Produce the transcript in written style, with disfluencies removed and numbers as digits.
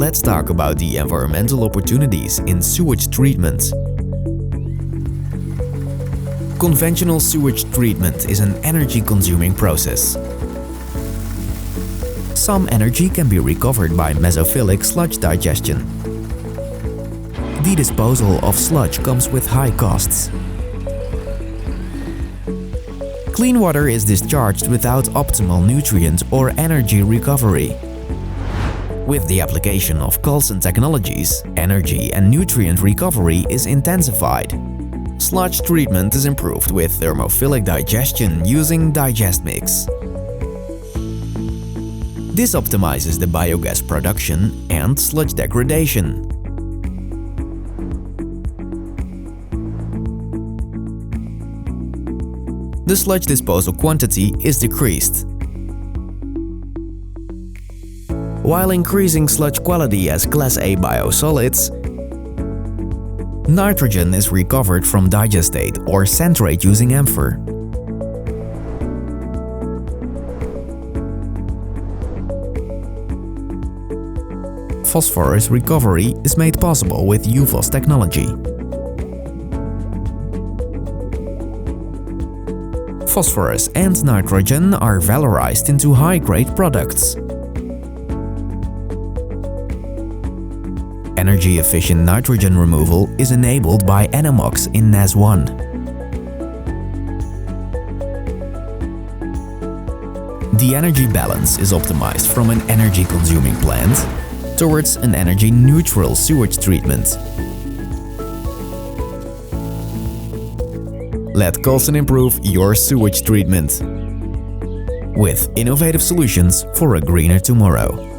let's talk about the environmental opportunities in sewage treatment. Conventional sewage treatment is an energy-consuming process. Some energy can be recovered by mesophilic sludge digestion. The disposal of sludge comes with high costs. Clean water is discharged without optimal nutrient or energy recovery. With the application of Colsen technologies, energy and nutrient recovery is intensified. Sludge treatment is improved with thermophilic digestion using DIGESTMIX. This optimizes the biogas production and sludge degradation. The sludge disposal quantity is decreased, while increasing sludge quality as Class A biosolids. Nitrogen is recovered from digestate or centrate using AMFER. Phosphorus recovery is made possible with UPHOS technology. Phosphorus and nitrogen are valorized into high-grade products. Energy-efficient nitrogen removal is enabled by anammox in NAS ONE. The energy balance is optimized from an energy-consuming plant towards an energy-neutral sewage treatment. Let Colsen improve your sewage treatment with innovative solutions for a greener tomorrow.